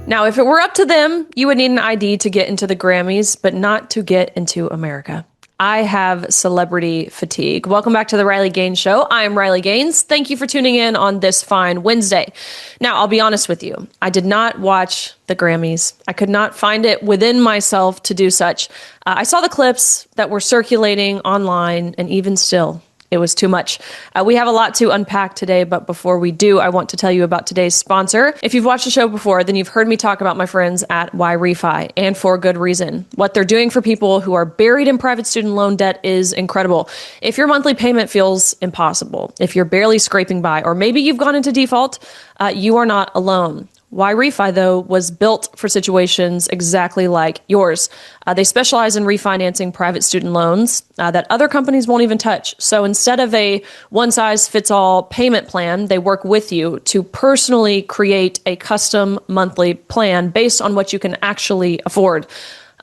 Now, if it were up to them, you would need an ID to get into the Grammys, but not to get into America. I have celebrity fatigue. Welcome back to the Riley Gaines Show. I am Riley Gaines. Thank you for tuning in on this fine Wednesday. Now, I'll be honest with you. I did not watch the Grammys. I could not find it within myself to do such. I saw the clips that were circulating online, and even still, it was too much. We have a lot to unpack today, but before we do, I want to tell you about today's sponsor. If you've watched the show before, then you've heard me talk about my friends at Y Refi, and for good reason. What they're doing for people who are buried in private student loan debt is incredible. If your monthly payment feels impossible, if you're barely scraping by, or maybe you've gone into default, you are not alone. Y Refi, though, was built for situations exactly like yours. They specialize in refinancing private student loans that other companies won't even touch. So instead of a one-size-fits-all payment plan, they work with you to personally create a custom monthly plan based on what you can actually afford.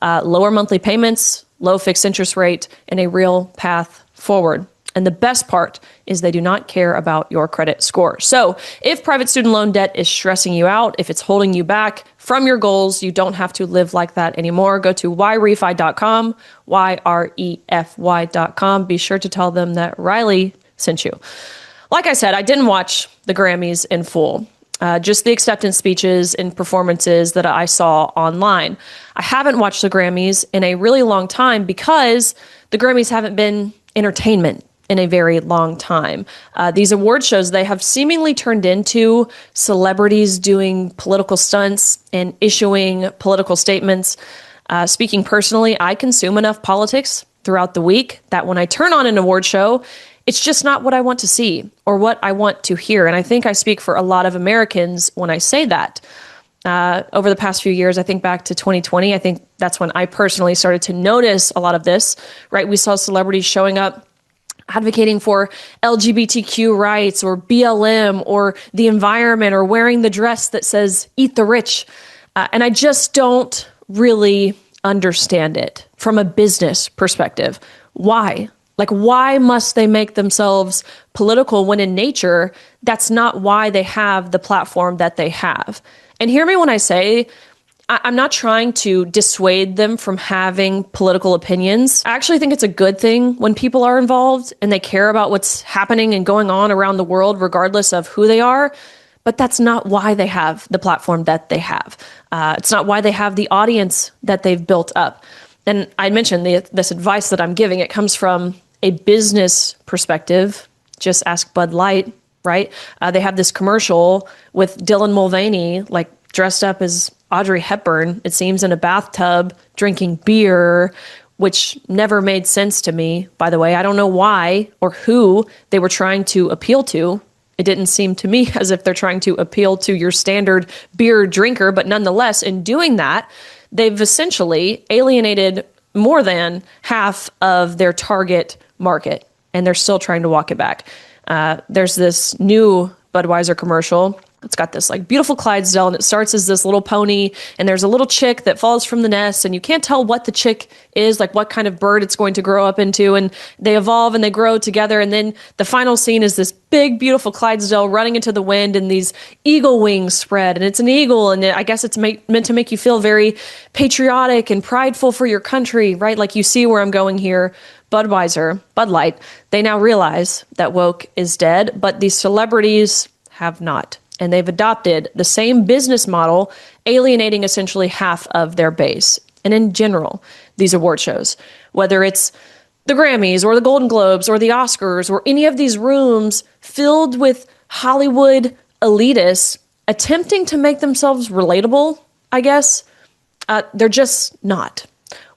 Lower monthly payments, low fixed interest rate, and a real path forward. And the best part is they do not care about your credit score. So if private student loan debt is stressing you out, if it's holding you back from your goals, you don't have to live like that anymore. Go to yrefi.com, YREFY.com. Be sure to tell them that Riley sent you. Like I said, I didn't watch the Grammys in full. Just the acceptance speeches and performances that I saw online. I haven't watched the Grammys in a really long time because the Grammys haven't been entertainment in a very long time. These award shows, they have seemingly turned into celebrities doing political stunts and issuing political statements. Speaking personally, I consume enough politics throughout the week that when I turn on an award show, it's just not what I want to see or what I want to hear. And I think I speak for a lot of Americans when I say that. Over the past few years, I think back to 2020, I think that's when I personally started to notice a lot of this, right? We saw celebrities showing up advocating for LGBTQ rights or BLM or the environment or wearing the dress that says eat the rich. And I just don't really understand it from a business perspective. Why? Like, why must they make themselves political when in nature, that's not why they have the platform that they have? And hear me when I say, I'm not trying to dissuade them from having political opinions. I actually think it's a good thing when people are involved and they care about what's happening and going on around the world, regardless of who they are. But that's not why they have the platform that they have. It's not why they have the audience that they've built up. And I mentioned this advice that I'm giving. It comes from a business perspective. Just ask Bud Light, right? They have this commercial with Dylan Mulvaney, like dressed up as Audrey Hepburn, it seems, in a bathtub, drinking beer, which never made sense to me, by the way. I don't know why or who they were trying to appeal to. It didn't seem to me as if they're trying to appeal to your standard beer drinker, but nonetheless, in doing that, they've essentially alienated more than half of their target market, and they're still trying to walk it back. There's this new Budweiser commercial. It's got this like beautiful Clydesdale, and it starts as this little pony, and there's a little chick that falls from the nest, and you can't tell what the chick is, like what kind of bird it's going to grow up into, and they evolve and they grow together, and then the final scene is this big, beautiful Clydesdale running into the wind, and these eagle wings spread, and it's an eagle, and I guess it's meant to make you feel very patriotic and prideful for your country, right? Like you see where I'm going here. Budweiser, Bud Light, they now realize that woke is dead, but these celebrities have not. And they've adopted the same business model, alienating essentially half of their base. And in general, these award shows, whether it's the Grammys or the Golden Globes or the Oscars or any of these rooms filled with Hollywood elitists attempting to make themselves relatable, I guess, they're just not.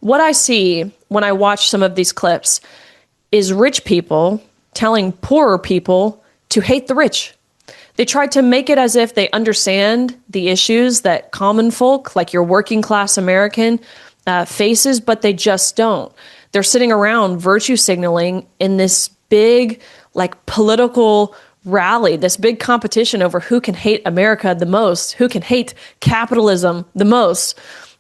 What I see when I watch some of these clips is rich people telling poorer people to hate the rich. They try to make it as if they understand the issues that common folk, like your working class American, faces, but they just don't. They're sitting around virtue signaling in this big, like, political rally, this big competition over who can hate America the most, who can hate capitalism the most.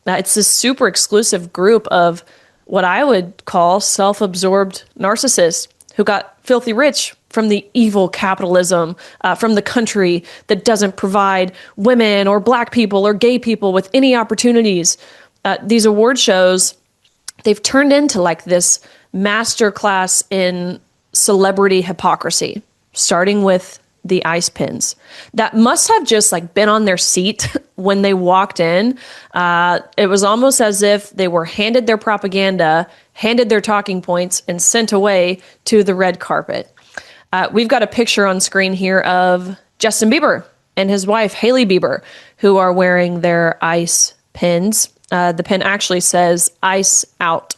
It's this super exclusive group of what I would call self-absorbed narcissists who got filthy rich from the evil capitalism, from the country that doesn't provide women or black people or gay people with any opportunities. These award shows, they've turned into like this masterclass in celebrity hypocrisy, starting with the ice pins that must have just like been on their seat when they walked in. It was almost as if they were handed their propaganda, handed their talking points, and sent away to the red carpet. We've got a picture on screen here of Justin Bieber and his wife, Hailey Bieber, who are wearing their ice pins. The pin actually says ice out.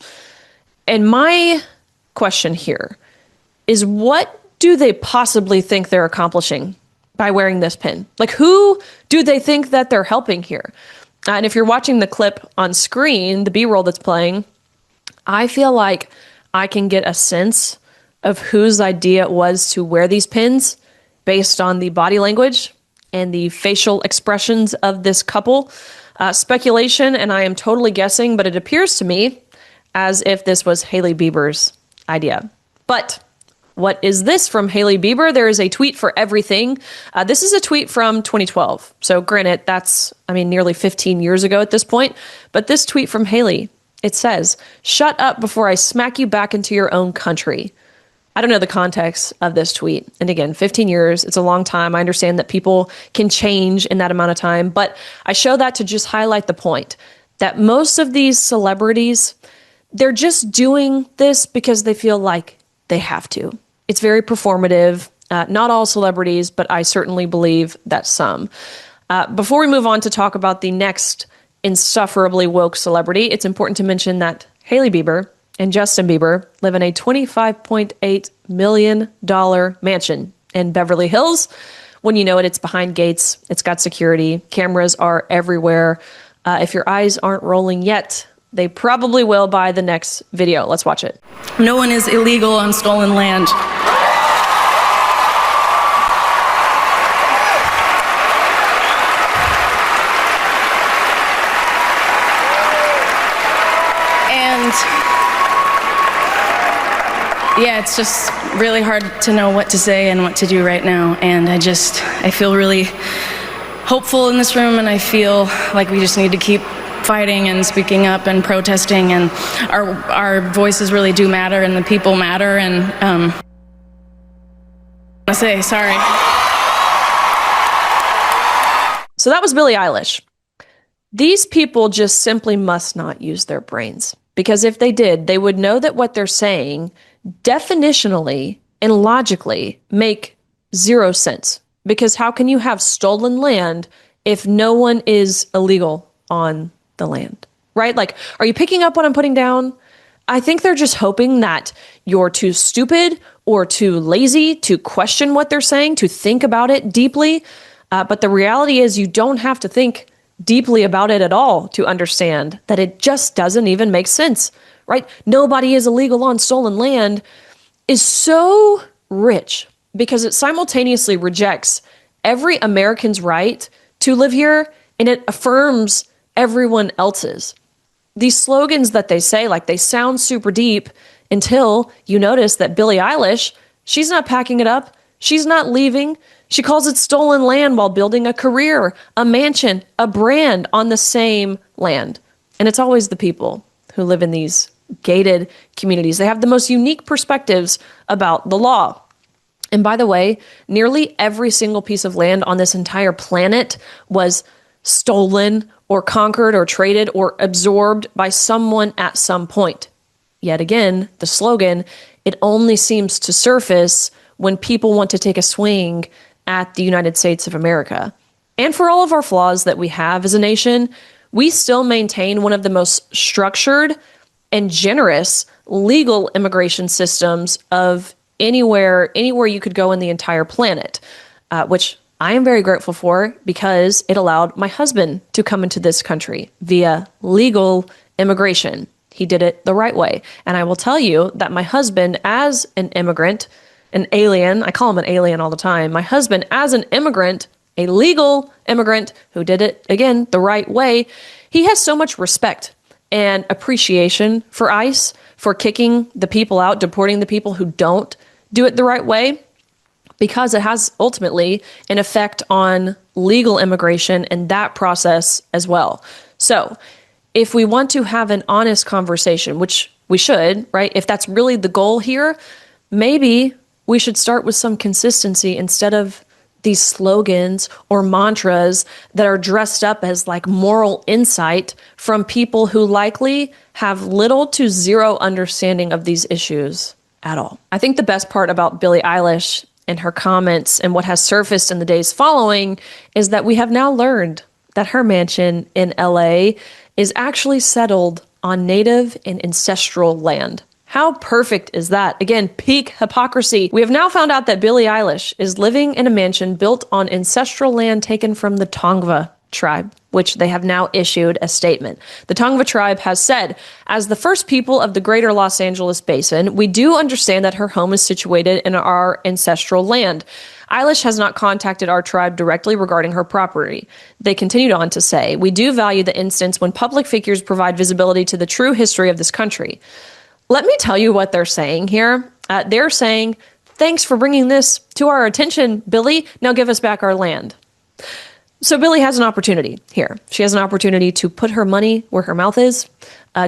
And my question here is, what do they possibly think they're accomplishing by wearing this pin? Like, who do they think that they're helping here? And if you're watching the clip on screen, the B-roll that's playing, I feel like I can get a sense of whose idea it was to wear these pins based on the body language and the facial expressions of this couple. Speculation, and I am totally guessing, but it appears to me as if this was Hailey Bieber's idea. But what is this from Hailey Bieber? There is a tweet for everything. This is a tweet from 2012. So granted, that's, nearly 15 years ago at this point. But this tweet from Hailey, it says, "Shut up before I smack you back into your own country." I don't know the context of this tweet. And again, 15 years, it's a long time. I understand that people can change in that amount of time. But I show that to just highlight the point that most of these celebrities, they're just doing this because they feel like they have to. It's very performative. Not all celebrities, but I certainly believe that some. Before we move on to talk about the next insufferably woke celebrity, it's important to mention that Hailey Bieber and Justin Bieber live in a $25.8 million mansion in Beverly Hills. When you know it, it's behind gates. It's got security. Cameras are everywhere. If your eyes aren't rolling yet, they probably will by the next video. Let's watch it. No one is illegal on stolen land. And yeah, it's just really hard to know what to say and what to do right now. And I feel really hopeful in this room, and I feel like we just need to keep fighting and speaking up and protesting, and our voices really do matter, and the people matter, and I say sorry. So that was Billie Eilish. These people just simply must not use their brains, because if they did, they would know that what they're saying definitionally and logically make zero sense. Because how can you have stolen land if no one is illegal on the land, right? Like, are you picking up what I'm putting down? I think they're just hoping that you're too stupid or too lazy to question what they're saying, to think about it deeply. But the reality is you don't have to think deeply about it at all to understand that it just doesn't even make sense, right? Nobody is illegal on stolen land is so rich because it simultaneously rejects every American's right to live here, and it affirms everyone else's. These slogans that they say, like, they sound super deep until you notice that Billie Eilish, she's not packing it up. She's not leaving. She calls it stolen land while building a career, a mansion, a brand on the same land. And it's always the people who live in these gated communities. They have the most unique perspectives about the law. And by the way, nearly every single piece of land on this entire planet was stolen or conquered or traded or absorbed by someone at some point. Yet again, the slogan, it only seems to surface when people want to take a swing at the United States of America. And for all of our flaws that we have as a nation, we still maintain one of the most structured and generous legal immigration systems of anywhere you could go in the entire planet, which I am very grateful for because it allowed my husband to come into this country via legal immigration. He did it the right way. And I will tell you that my husband, as an immigrant, an alien, I call him an alien all the time, my husband, as an immigrant, a legal immigrant who did it, again, the right way, he has so much respect and appreciation for ICE, for kicking the people out, deporting the people who don't do it the right way. because it has ultimately an effect on legal immigration and that process as well. So if we want to have an honest conversation, which we should, right? If that's really the goal here, maybe we should start with some consistency instead of these slogans or mantras that are dressed up as like moral insight from people who likely have little to zero understanding of these issues at all. I think the best part about Billie Eilish and her comments and what has surfaced in the days following is that we have now learned that her mansion in LA is actually settled on native and ancestral land. How perfect is that? Again, peak hypocrisy. We have now found out that Billie Eilish is living in a mansion built on ancestral land taken from the Tongva tribe, which they have now issued a statement. The Tongva tribe has said, as the first people of the greater Los Angeles basin, we do understand that her home is situated in our ancestral land. Eilish has not contacted our tribe directly regarding her property. They continued on to say, we do value the instance when public figures provide visibility to the true history of this country. Let me tell you what they're saying here. They're saying, thanks for bringing this to our attention, Billie. Now give us back our land. So Billie has an opportunity here. She has an opportunity to put her money where her mouth is,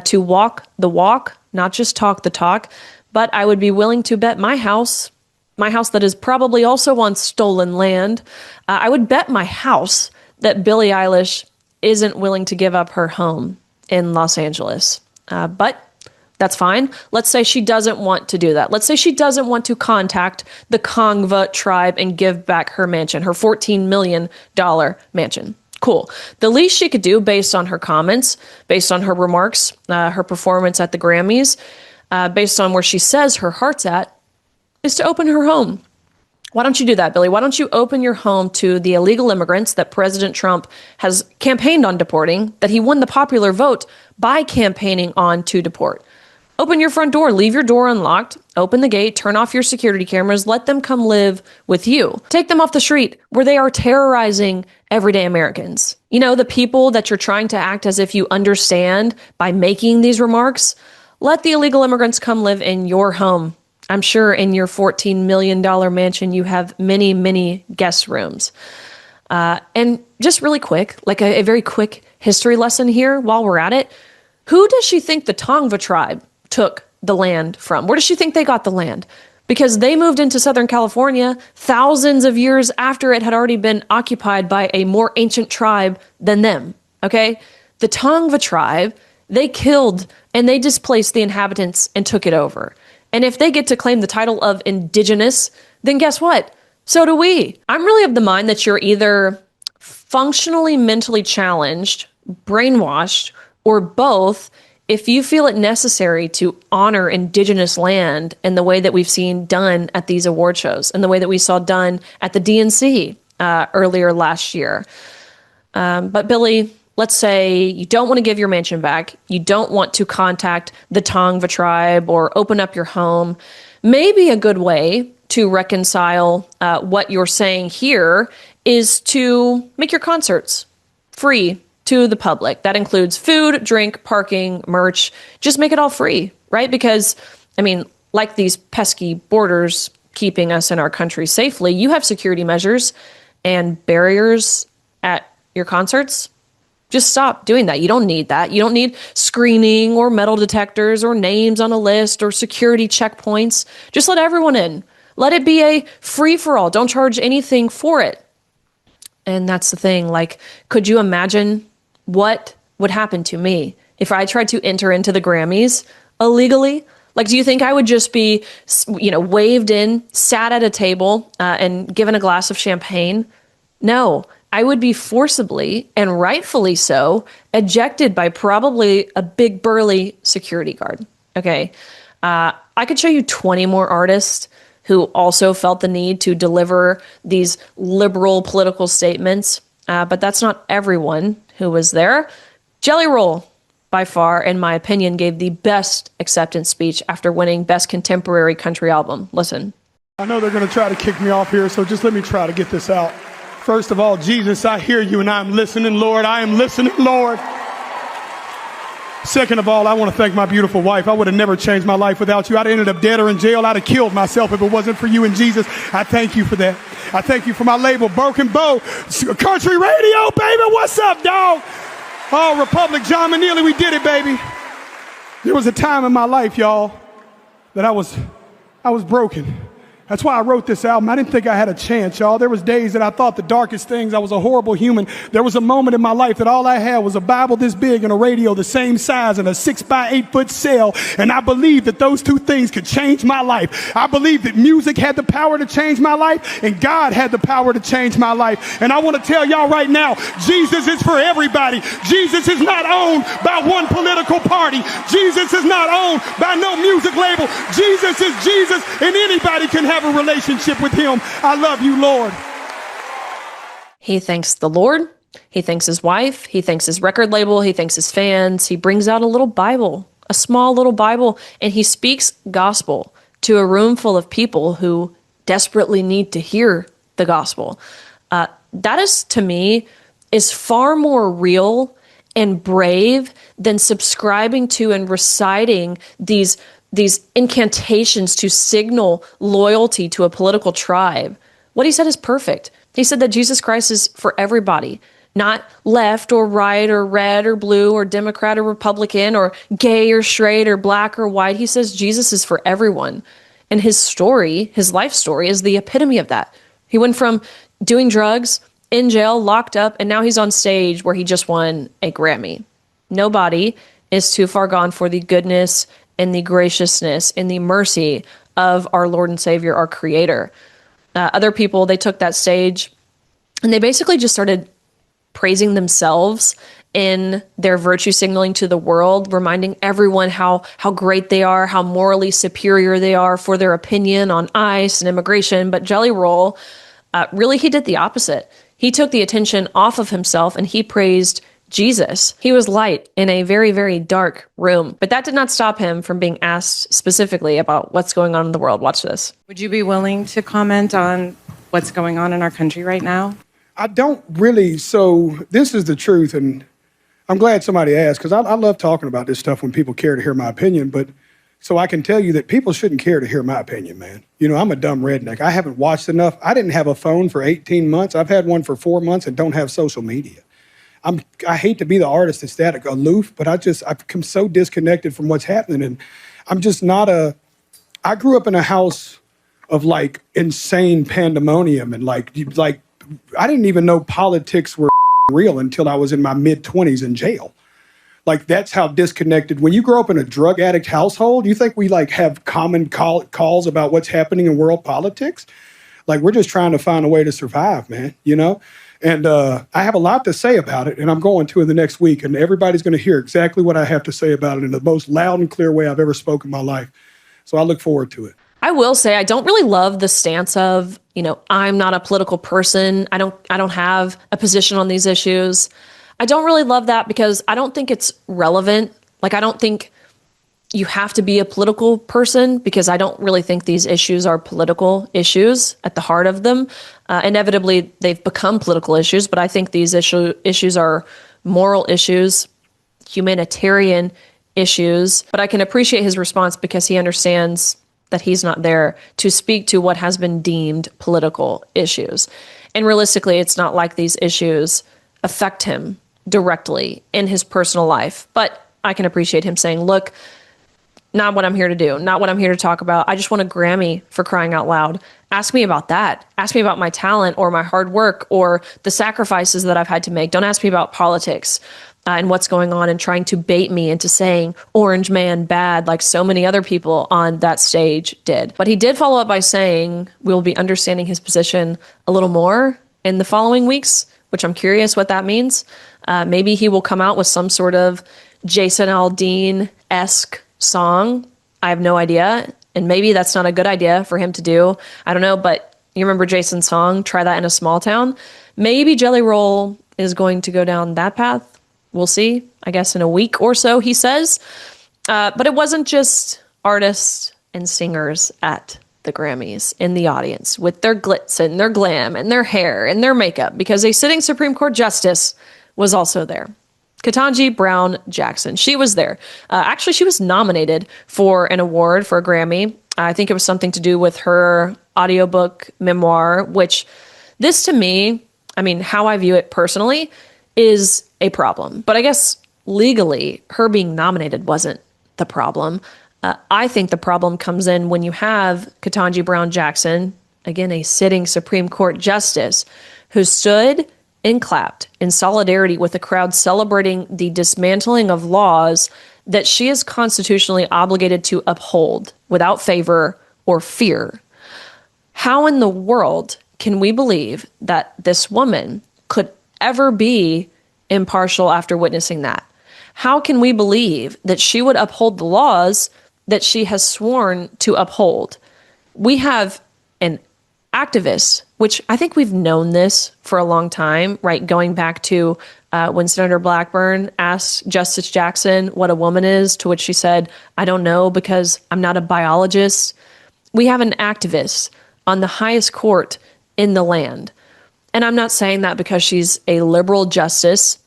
to walk the walk, not just talk the talk. But I would be willing to bet my house that is probably also on stolen land, I would bet my house that Billie Eilish isn't willing to give up her home in Los Angeles. But that's fine. Let's say she doesn't want to do that. Let's say she doesn't want to contact the Tongva tribe and give back her mansion, her $14 million mansion. Cool. The least she could do based on her comments, based on her remarks, her performance at the Grammys, based on where she says her heart's at, is to open her home. Why don't you do that, Billie? Why don't you open your home to the illegal immigrants that President Trump has campaigned on deporting, that he won the popular vote by campaigning on to deport? Open your front door, leave your door unlocked, open the gate, turn off your security cameras, let them come live with you. Take them off the street where they are terrorizing everyday Americans. You know, the people that you're trying to act as if you understand by making these remarks, let the illegal immigrants come live in your home. I'm sure in your $14 million mansion, you have many, many guest rooms. And just really quick, like a very quick history lesson here while we're at it. Who does she think the Tongva tribe took the land from? Where does she think they got the land? Because they moved into Southern California thousands of years after it had already been occupied by a more ancient tribe than them, okay? The Tongva tribe, they killed and they displaced the inhabitants and took it over. And if they get to claim the title of indigenous, then guess what? So do we. I'm really of the mind that you're either functionally mentally challenged, brainwashed, or both if you feel it necessary to honor indigenous land in the way that we've seen done at these award shows and the way that we saw done at the DNC earlier last year. But Billie, let's say you don't want to give your mansion back. You don't want to contact the Tongva tribe or open up your home. Maybe a good way to reconcile what you're saying here is to make your concerts free to the public. That includes food, drink, parking, merch. Just make it all free, right? Because, I mean, like these pesky borders keeping us in our country safely, you have security measures and barriers at your concerts. Just stop doing that. You don't need that. You don't need screening or metal detectors or names on a list or security checkpoints. Just let everyone in. Let it be a free-for-all. Don't charge anything for it. And that's the thing. Like, could you imagine what would happen to me if I tried to enter into the Grammys illegally? Like, do you think I would just be, waved in, sat at a table, and given a glass of champagne? No. I would be forcibly, and rightfully so, ejected by probably a big burly security guard. Okay. I could show you 20 more artists who also felt the need to deliver these liberal political statements, but that's not everyone who was there. Jelly Roll, by far, in my opinion, gave the best acceptance speech after winning Best Contemporary Country Album. Listen. I know they're going to try to kick me off here, so just let me try to get this out. First of all, Jesus, I hear you and I'm listening, Lord. I am listening, Lord. Second of all, I want to thank my beautiful wife. I would have never changed my life without you. I'd have ended up dead or in jail. I'd have killed myself if it wasn't for you and Jesus. I thank you for that. I thank you for my label, Broken Bow, Country Radio, baby. What's up, dog? Oh, Republic, John Manili, we did it, baby. There was a time in my life, y'all, that I was broken. That's why I wrote this album. I didn't think I had a chance, y'all. There was days that I thought the darkest things. I was a horrible human. There was a moment in my life that all I had was a Bible this big and a radio the same size and a 6x8 foot cell. And I believed that those two things could change my life. I believed that music had the power to change my life and God had the power to change my life. And I want to tell y'all right now, Jesus is for everybody. Jesus is not owned by one political party. Jesus is not owned by no music label. Jesus is Jesus, and anybody can have a relationship with him. I love you, Lord. He thanks the Lord. He thanks his wife. He thanks his record label. He thanks his fans. He brings out a little Bible, a small little Bible, and he speaks gospel to a room full of people who desperately need to hear the gospel. That is, to me, is far more real and brave than subscribing to and reciting these incantations to signal loyalty to a political tribe. What he said is perfect. He said that Jesus Christ is for everybody, not left or right or red or blue or Democrat or Republican or gay or straight or black or white. He says Jesus is for everyone. And his story, his life story, is the epitome of that. He went from doing drugs, in jail, locked up, and now he's on stage where he just won a Grammy. Nobody is too far gone for the goodness and the graciousness and the mercy of our Lord and Savior, our Creator. Other people, they took that stage and they basically just started praising themselves in their virtue signaling to the world, reminding everyone how great they are, how morally superior they are for their opinion on ICE and immigration. But Jelly Roll, really, he did the opposite. He took the attention off of himself and he praised Jesus. He was light in a very, very dark room. But that did not stop him from being asked specifically about what's going on in the world. Watch this. Would you be willing to comment on what's going on in our country right now? I don't really. So this is the truth. And I'm glad somebody asked, because I love talking about this stuff when people care to hear my opinion. But so I can tell you that people shouldn't care to hear my opinion, man. You know, I'm a dumb redneck. I haven't watched enough. I didn't have a phone for 18 months. I've had one for 4 months and don't have social media. I hate to be the artist that's that aloof, but I've become so disconnected from what's happening. And I'm just not I grew up in a house of like insane pandemonium and like I didn't even know politics were real until I was in my mid-20s in jail. Like, that's how disconnected. When you grow up in a drug addict household, you think we like have common calls about what's happening in world politics? Like, we're just trying to find a way to survive, man, you know? And I have a lot to say about it, and I'm going to in the next week, and everybody's going to hear exactly what I have to say about it in the most loud and clear way I've ever spoken in my life. So I look forward to it. I will say I don't really love the stance of, you know, I'm not a political person. I don't have a position on these issues. I don't really love that because I don't think it's relevant. Like, I don't think you have to be a political person because I don't really think these issues are political issues at the heart of them. Inevitably, they've become political issues, but I think these issues are moral issues, humanitarian issues. But I can appreciate his response because he understands that he's not there to speak to what has been deemed political issues. And realistically, it's not like these issues affect him directly in his personal life. But I can appreciate him saying, look, not what I'm here to do, not what I'm here to talk about. I just want a Grammy, for crying out loud. Ask me about that. Ask me about my talent or my hard work or the sacrifices that I've had to make. Don't ask me about politics and what's going on and trying to bait me into saying Orange Man bad like so many other people on that stage did. But he did follow up by saying we'll be understanding his position a little more in the following weeks, which I'm curious what that means. Maybe he will come out with some sort of Jason Aldean-esque song. I have no idea. And maybe that's not a good idea for him to do. I don't know, but you remember Jason's song, Try That in a Small Town? Maybe Jelly Roll is going to go down that path. We'll see, I guess, in a week or so, he says. But it wasn't just artists and singers at the Grammys in the audience with their glitz and their glam and their hair and their makeup, because a sitting Supreme Court justice was also there. Katanji Brown Jackson. She was there. Actually, she was nominated for an award for a Grammy. I think it was something to do with her audiobook memoir, which this to me, I mean, how I view it personally is a problem. But I guess legally, her being nominated wasn't the problem. I think the problem comes in when you have Katanji Brown Jackson, again, a sitting Supreme Court justice, who stood and clapped in solidarity with a crowd celebrating the dismantling of laws that she is constitutionally obligated to uphold without favor or fear. How in the world can we believe that this woman could ever be impartial after witnessing that? How can we believe that she would uphold the laws that she has sworn to uphold? We have an activist, which I think we've known this for a long time, right? Going back to when Senator Blackburn asked Justice Jackson what a woman is, to which she said, I don't know because I'm not a biologist. We have an activist on the highest court in the land. And I'm not saying that because she's a liberal justice,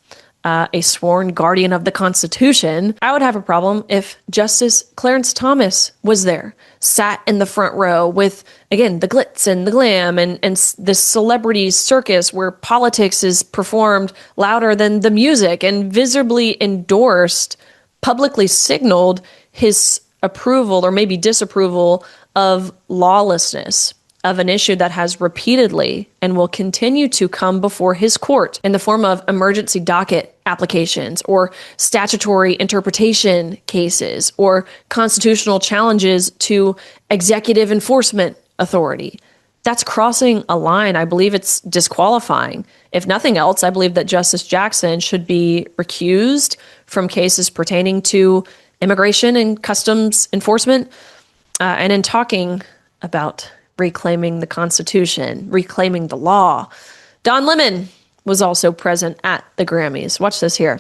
a sworn guardian of the Constitution. I would have a problem if Justice Clarence Thomas was there, sat in the front row with, again, the glitz and the glam and this celebrity circus where politics is performed louder than the music, and visibly endorsed, publicly signaled his approval or maybe disapproval of lawlessness, of an issue that has repeatedly and will continue to come before his court in the form of emergency docket applications or statutory interpretation cases or constitutional challenges to executive enforcement authority. That's crossing a line. I believe it's disqualifying. If nothing else, I believe that Justice Jackson should be recused from cases pertaining to immigration and customs enforcement. And in talking about reclaiming the Constitution, reclaiming the law, Don Lemon was also present at the Grammys. Watch this here.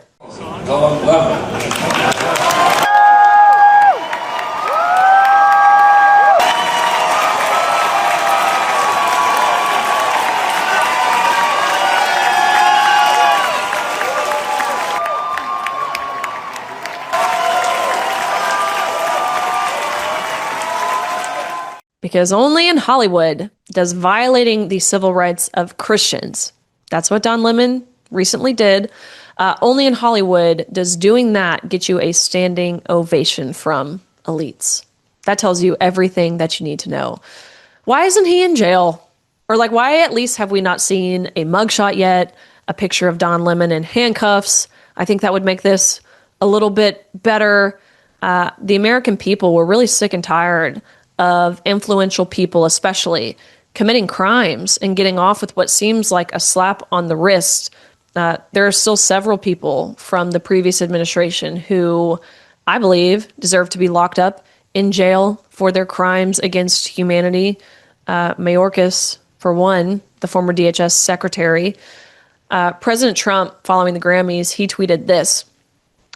Because only in Hollywood does violating the civil rights of Christians, that's what Don Lemon recently did, only in Hollywood does doing that get you a standing ovation from elites. That tells you everything that you need to know. Why isn't he in jail? Or why at least have we not seen a mugshot yet, a picture of Don Lemon in handcuffs? I think that would make this a little bit better. The American people were really sick and tired of influential people, especially, committing crimes and getting off with what seems like a slap on the wrist. There are still several people from the previous administration who I believe deserve to be locked up in jail for their crimes against humanity. Mayorkas, for one, the former DHS secretary. President Trump, following the Grammys, he tweeted this.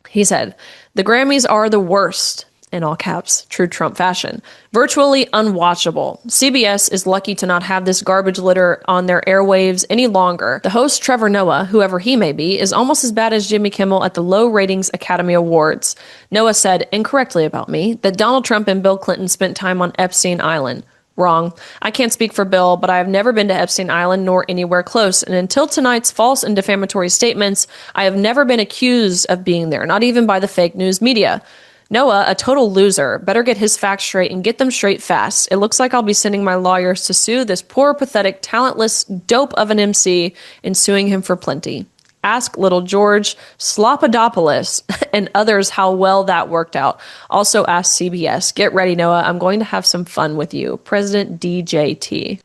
He said, "The Grammys are the worst," in all caps, true Trump fashion. "Virtually unwatchable. CBS is lucky to not have this garbage litter on their airwaves any longer. The host, Trevor Noah, whoever he may be, is almost as bad as Jimmy Kimmel at the low ratings Academy Awards. Noah said incorrectly about me that Donald Trump and Bill Clinton spent time on Epstein Island. Wrong. I can't speak for Bill, but I have never been to Epstein Island nor anywhere close. And until tonight's false and defamatory statements, I have never been accused of being there, not even by the fake news media. Noah, a total loser, better get his facts straight and get them straight fast. It looks like I'll be sending my lawyers to sue this poor, pathetic, talentless dope of an MC and suing him for plenty. Ask little George Slopadopoulos and others how well that worked out. Also ask CBS. Get ready, Noah. I'm going to have some fun with you. President DJT."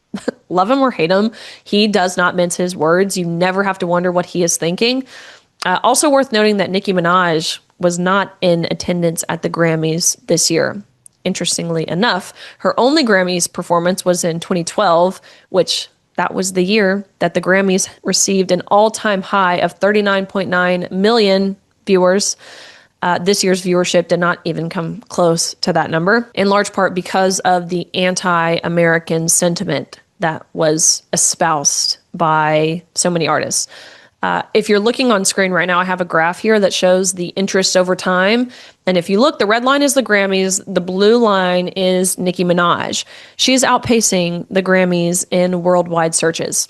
Love him or hate him, he does not mince his words. You never have to wonder what he is thinking. Also worth noting that Nicki Minaj was not in attendance at the Grammys this year. Interestingly enough, her only Grammys performance was in 2012, which that was the year that the Grammys received an all-time high of 39.9 million viewers. This year's viewership did not even come close to that number, in large part because of the anti-American sentiment that was espoused by so many artists. If you're looking on screen right now, I have a graph here that shows the interest over time. And if you look, the red line is the Grammys. The blue line is Nicki Minaj. She's outpacing the Grammys in worldwide searches.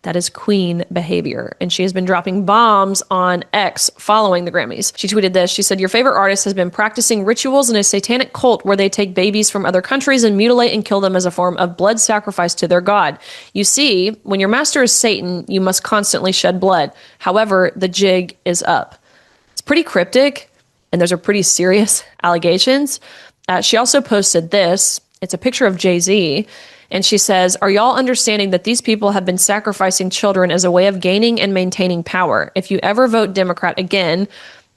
That is queen behavior. And she has been dropping bombs on X following the Grammys. She tweeted this. She said, "Your favorite artist has been practicing rituals in a satanic cult where they take babies from other countries and mutilate and kill them as a form of blood sacrifice to their god. You see, when your master is Satan, you must constantly shed blood. However, the jig is up." It's pretty cryptic, and those are pretty serious allegations. She also posted this. It's a picture of Jay-Z. And she says, "Are y'all understanding that these people have been sacrificing children as a way of gaining and maintaining power? If you ever vote Democrat again,"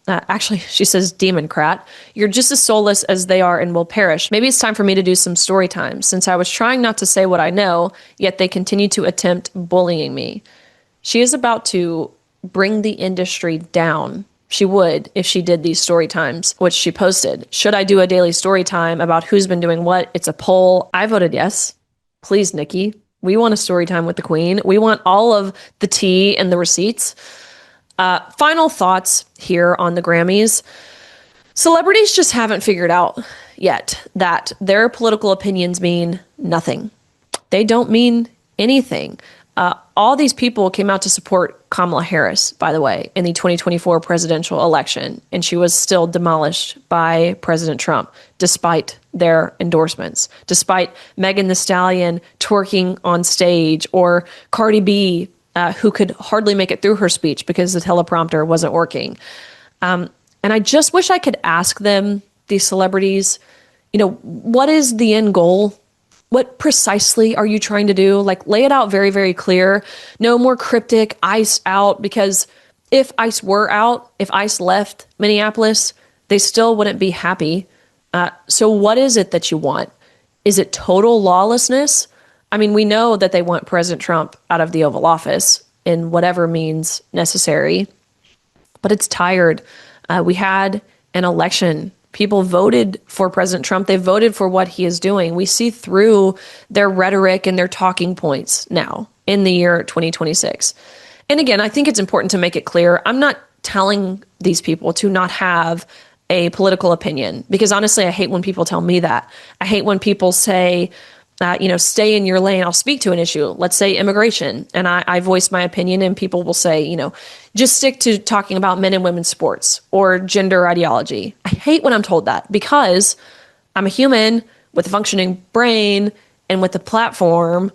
actually, she says Democrat, "you're just as soulless as they are and will perish. Maybe it's time for me to do some story time, since I was trying not to say what I know, yet they continue to attempt bullying me." She is about to bring the industry down. She would if she did these story times, which she posted. Should I do a daily story time about who's been doing what? It's a poll. I voted yes. Please, Nikki. We want a story time with the queen. We want all of the tea and the receipts. Final thoughts here on the Grammys. Celebrities just haven't figured out yet that their political opinions mean nothing. They don't mean anything. All these people came out to support Kamala Harris, by the way, in the 2024 presidential election, and she was still demolished by President Trump, despite their endorsements, despite Megan Thee Stallion twerking on stage, or Cardi B, who could hardly make it through her speech because the teleprompter wasn't working. And I just wish I could ask them, these celebrities, what is the end goal? What precisely are you trying to do? Like, lay it out very, very clear. No more cryptic, ICE out, because if ICE were out, if ICE left Minneapolis, they still wouldn't be happy. So what is it that you want? Is it total lawlessness? I mean, we know that they want President Trump out of the Oval Office in whatever means necessary, but it's tired. We had an election. People voted for President Trump. They voted for what he is doing. We see through their rhetoric and their talking points now in the year 2026. And again, I think it's important to make it clear, I'm not telling these people to not have a political opinion, because honestly, I hate when people tell me that. I hate when people say, stay in your lane. I'll speak to an issue. Let's say immigration. And I voice my opinion, and people will say, just stick to talking about men and women's sports or gender ideology. I hate when I'm told that, because I'm a human with a functioning brain and with a platform.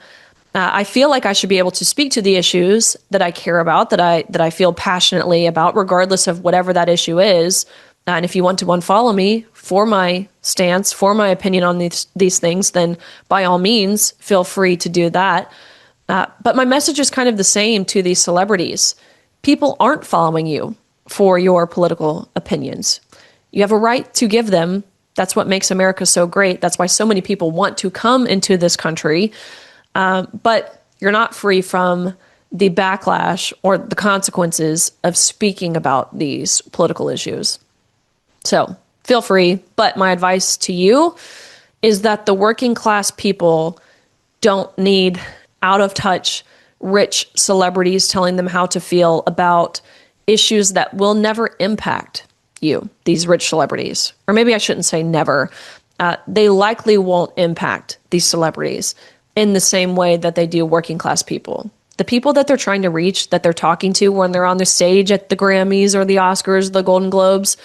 I feel like I should be able to speak to the issues that I care about, that I feel passionately about, regardless of whatever that issue is. And if you want to unfollow me for my stance, for my opinion on these things, then by all means, feel free to do that. But my message is kind of the same to these celebrities. People aren't following you for your political opinions. You have a right to give them. That's what makes America so great. That's why so many people want to come into this country. But you're not free from the backlash or the consequences of speaking about these political issues. So feel free, but my advice to you is that the working class people don't need out of touch, rich celebrities telling them how to feel about issues that will never impact you, these rich celebrities. Or maybe I shouldn't say never. They likely won't impact these celebrities in the same way that they do working class people. The people that they're trying to reach, that they're talking to when they're on the stage at the Grammys or the Oscars, the Golden Globes,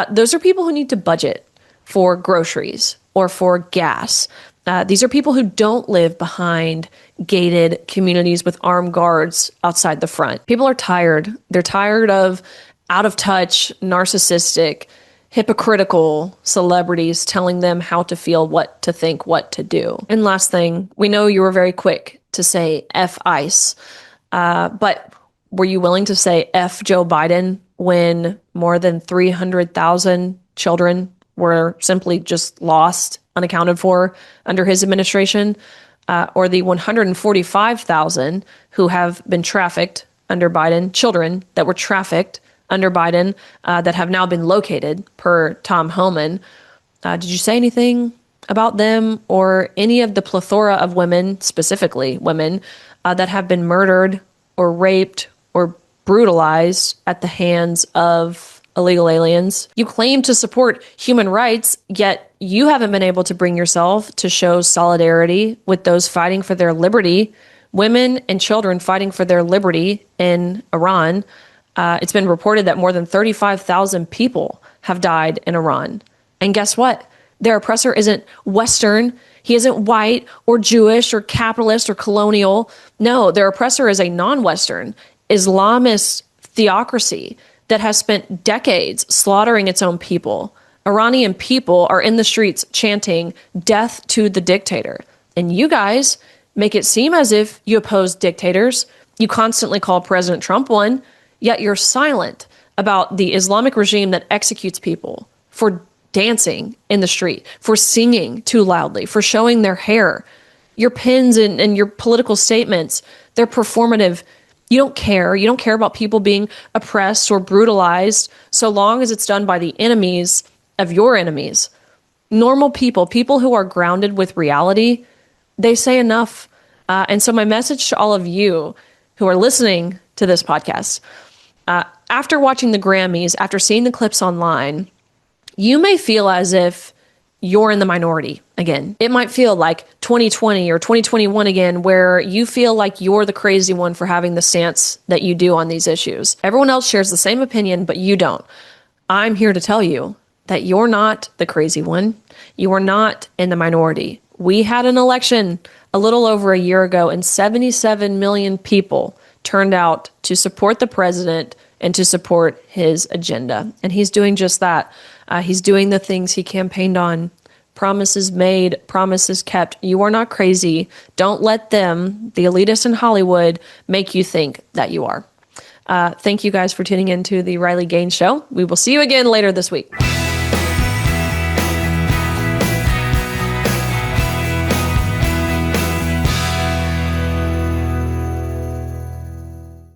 those are people who need to budget for groceries or for gas. These are people who don't live behind gated communities with armed guards outside the front. People are tired. They're tired of out of touch, narcissistic, hypocritical celebrities telling them how to feel, what to think, what to do. And last thing, we know you were very quick to say F ICE, but were you willing to say F Joe Biden when more than 300,000 children were simply just lost, unaccounted for under his administration, or the 145,000 who have been trafficked under Biden, children that were trafficked under Biden that have now been located per Tom Homan? Did you say anything about them or any of the plethora of women, specifically women, that have been murdered or raped or brutalized at the hands of illegal aliens. You claim to support human rights, yet you haven't been able to bring yourself to show solidarity with those fighting for their liberty, women and children fighting for their liberty in Iran. It's been reported that more than 35,000 people have died in Iran. And guess what? Their oppressor isn't Western. He isn't white or Jewish or capitalist or colonial. No, their oppressor is a non-Western Islamist theocracy that has spent decades slaughtering its own people. Iranian people are in the streets chanting death to the dictator. And you guys make it seem as if you oppose dictators. You constantly call President Trump one, yet you're silent about the Islamic regime that executes people for dancing in the street, for singing too loudly, for showing their hair. Your pins and your political statements, they're performative. You don't care. You don't care about people being oppressed or brutalized so long as it's done by the enemies of your enemies. Normal people, people who are grounded with reality, they say enough. And so my message to all of you who are listening to this podcast, after watching the Grammys, after seeing the clips online, you may feel as if you're in the minority again. It might feel like 2020 or 2021 again, where you feel like you're the crazy one for having the stance that you do on these issues. Everyone else shares the same opinion, but you don't. I'm here to tell you that you're not the crazy one. You are not in the minority. We had an election a little over a year ago, and 77 million people turned out to support the president and to support his agenda. And he's doing just that. He's doing the things he campaigned on. Promises made, promises kept. You are not crazy. Don't let them, the elitists in Hollywood, make you think that you are. Thank you guys for tuning into the Riley Gaines Show. We will see you again later this week.